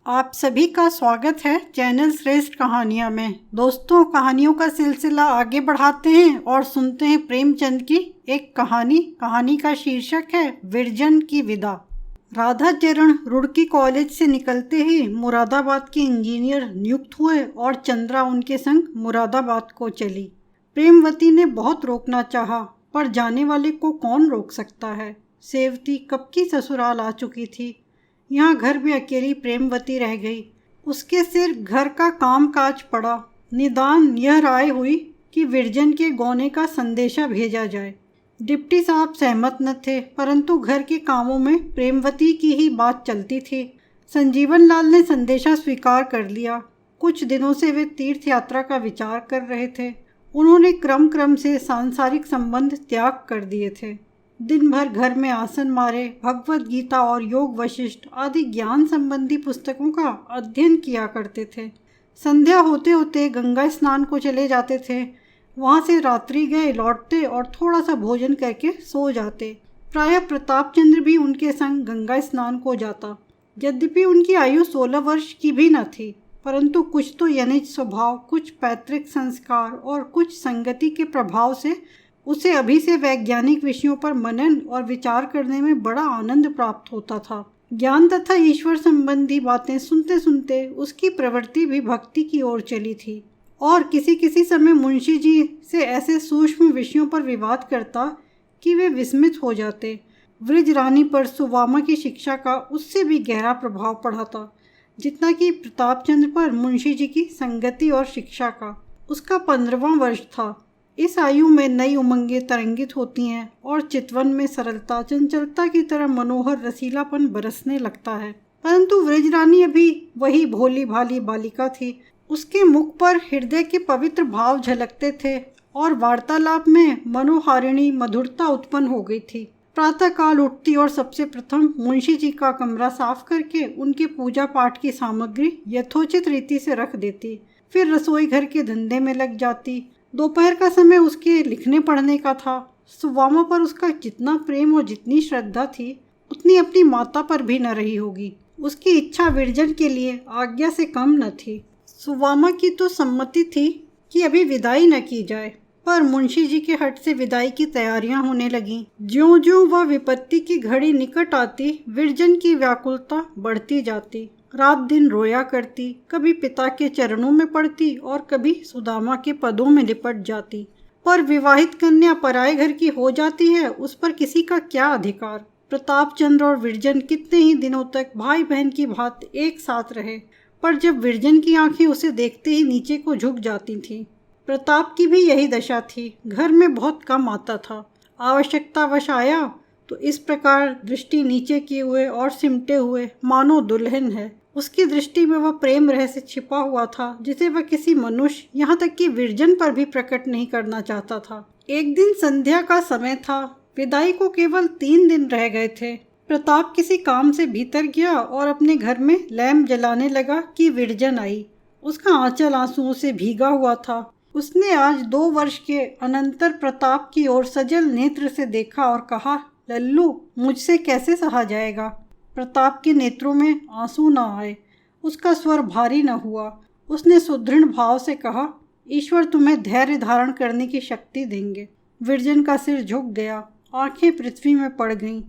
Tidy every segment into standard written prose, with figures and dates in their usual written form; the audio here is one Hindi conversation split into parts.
आप सभी का स्वागत है चैनल श्रेष्ठ कहानियाँ में। दोस्तों, कहानियों का सिलसिला आगे बढ़ाते हैं और सुनते हैं प्रेमचंद की एक कहानी का शीर्षक है विरजन की विदा। राधा चरण रुड़की कॉलेज से निकलते ही मुरादाबाद के इंजीनियर नियुक्त हुए और चंद्रा उनके संग मुरादाबाद को चली। प्रेमवती ने बहुत रोकना चाहा, पर जाने वाले को कौन रोक सकता है। सेवती कब की ससुराल आ चुकी थी। यहाँ घर में अकेली प्रेमवती रह गई। उसके सिर घर का काम काज पड़ा। निदान यह राय हुई कि विरजन के गौने का संदेशा भेजा जाए। डिप्टी साहब सहमत न थे, परंतु घर के कामों में प्रेमवती की ही बात चलती थी। संजीवन लाल ने संदेशा स्वीकार कर लिया। कुछ दिनों से वे तीर्थ यात्रा का विचार कर रहे थे। उन्होंने क्रम से सांसारिक संबंध त्याग कर दिए थे। दिन भर घर में आसन मारे भगवत गीता और योग वशिष्ठ आदि ज्ञान संबंधी पुस्तकों का अध्ययन किया करते थे। संध्या होते होते गंगा स्नान को चले जाते थे। वहाँ से रात्रि गए लौटते और थोड़ा सा भोजन करके सो जाते। प्रायः प्रतापचंद्र भी उनके संग गंगा स्नान को जाता। यद्यपि उनकी आयु 16 वर्ष की भी न थी, परंतु कुछ तो यनिज स्वभाव, कुछ पैतृक संस्कार और कुछ संगति के प्रभाव से उसे अभी से वैज्ञानिक विषयों पर मनन और विचार करने में बड़ा आनंद प्राप्त होता था। ज्ञान तथा ईश्वर संबंधी बातें सुनते सुनते उसकी प्रवृत्ति भी भक्ति की ओर चली थी और किसी समय मुंशी जी से ऐसे सूक्ष्म विषयों पर विवाद करता कि वे विस्मित हो जाते। वृज रानी पर सुवामा की शिक्षा का उससे भी गहरा प्रभाव पड़ा था, जितना कि प्रतापचंद्र पर मुंशी जी की संगति और शिक्षा का। उसका 15वां वर्ष था। इस आयु में नई उमंगें तरंगित होती हैं और चितवन में सरलता चंचलता की तरह मनोहर रसीलापन बरसने लगता है। परंतु व्रजरानी अभी वही भोली भाली बालिका थी। उसके मुख पर हृदय के पवित्र भाव झलकते थे और वार्तालाप में मनोहारिणी मधुरता उत्पन्न हो गई थी। प्रातःकाल उठती और सबसे प्रथम मुंशी जी का कमरा साफ करके उनके पूजा पाठ की सामग्री यथोचित रीति से रख देती। फिर रसोई घर के धंधे में लग जाती। दोपहर का समय उसके लिखने पढ़ने का था। सुवामा पर उसका जितना प्रेम और जितनी श्रद्धा थी, उतनी अपनी माता पर भी न रही होगी। उसकी इच्छा विरजन के लिए आज्ञा से कम न थी। सुवामा की तो सम्मति थी कि अभी विदाई न की जाए, पर मुंशी जी के हट से विदाई की तैयारियां होने लगीं। ज्यों-ज्यों वह विपत्ति की घड़ी निकट आती, विरजन की व्याकुलता बढ़ती जाती। रात दिन रोया करती, कभी पिता के चरणों में पड़ती और कभी सुदामा के पदों में लिपट जाती। पर विवाहित कन्या पराये घर की हो जाती है, उस पर किसी का क्या अधिकार। प्रतापचंद्र और विरजन कितने ही दिनों तक भाई बहन की भांति एक साथ रहे, पर जब विरजन की आंखें उसे देखते ही नीचे को झुक जाती थीं। प्रताप की भी यही दशा थी। घर में बहुत कम आता था। आवश्यकतावश आया तो इस प्रकार दृष्टि नीचे किए हुए और सिमटे हुए मानो दुल्हन है। उसकी दृष्टि में वह प्रेम रहस्य छिपा हुआ था, जिसे वह किसी मनुष्य, यहाँ तक कि विरजन पर भी प्रकट नहीं करना चाहता था। एक दिन संध्या का समय था। विदाई को केवल 3 दिन रह गए थे। प्रताप किसी काम से भीतर गया और अपने घर में लैंप जलाने लगा कि विरजन आई। उसका आंचल आंसुओं से भीगा हुआ था। उसने आज 2 वर्ष के अनंतर प्रताप की ओर सजल नेत्र से देखा और कहा, लल्लू, मुझसे कैसे सहा जाएगा। प्रताप के नेत्रों में आंसू न आए। उसका स्वर भारी न हुआ। उसने सुदृढ़ भाव से कहा, ईश्वर तुम्हें धैर्य धारण करने की शक्ति देंगे। विरजन का सिर झुक गया, आंखें पृथ्वी में पड़ गईं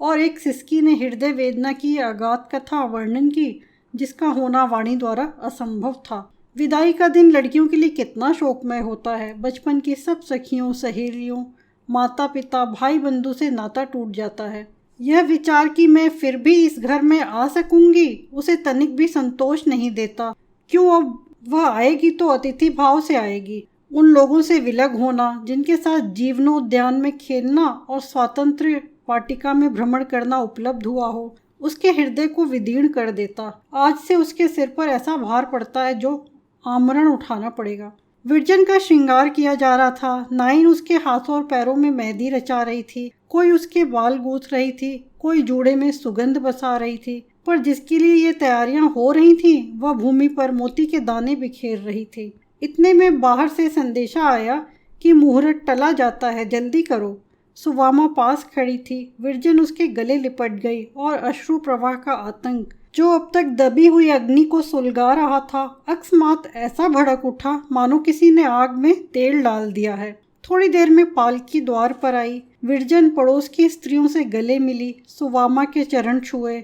और एक सिसकी ने हृदय वेदना की अगाध कथा वर्णन की, जिसका होना वाणी द्वारा असंभव था। विदाई का दिन लड़कियों के लिए कितना शोकमय होता है। बचपन की सब सखियों, सहेलियों, माता पिता, भाई बंधु से नाता टूट जाता है। यह विचार कि मैं फिर भी इस घर में आ सकूंगी, उसे तनिक भी संतोष नहीं देता। क्यों, अब वह आएगी तो अतिथि भाव से आएगी। उन लोगों से विलग होना जिनके साथ जीवनोद्यान में खेलना और स्वातंत्र्य वाटिका में भ्रमण करना उपलब्ध हुआ हो, उसके हृदय को विदीर्ण कर देता। आज से उसके सिर पर ऐसा भार पड़ता है जो आमरण उठाना पड़ेगा। विरजन का श्रृंगार किया जा रहा था। नाइन उसके हाथों और पैरों में मेहंदी रचा रही थी। कोई उसके बाल गूंथ रही थी, कोई जूड़े में सुगंध बसा रही थी। पर जिसके लिए ये तैयारियां हो रही थीं, वह भूमि पर मोती के दाने बिखेर रही थी। इतने में बाहर से संदेशा आया कि मुहूर्त टला जाता है, जल्दी करो। सुवामा पास खड़ी थी। विरजन उसके गले लिपट गई और अश्रु प्रवाह का आतंक जो अब तक दबी हुई अग्नि को सुलगा रहा था, अकस्मात ऐसा भड़क उठा मानो किसी ने आग में तेल डाल दिया है। थोड़ी देर में पालकी द्वार पर आई। विरजन पड़ोस की स्त्रियों से गले मिली, सुवामा के चरण छुए।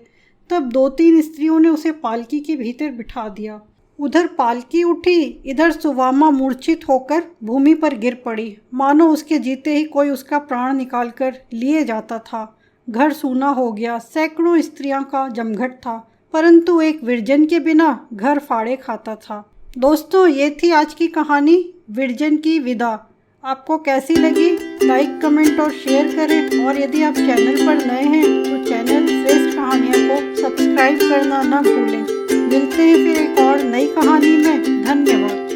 तब 2-3 स्त्रियों ने उसे पालकी के भीतर बिठा दिया। उधर पालकी उठी, इधर सुवामा मूर्छित होकर भूमि पर गिर पड़ी, मानो उसके जीते ही कोई उसका प्राण निकालकर लिए जाता था। घर सूना हो गया। सैकड़ों स्त्रियां का जमघट था, परंतु एक विरजन के बिना घर फाड़े खाता था। दोस्तों, ये थी आज की कहानी, विरजन की विदा। आपको कैसी लगी? लाइक, कमेंट और शेयर करें। और यदि आप चैनल पर नए हैं तो चैनल श्रेष्ठ कहानियाँ को सब्सक्राइब करना न भूलें। मिलते हैं फिर एक और नई कहानी में। धन्यवाद।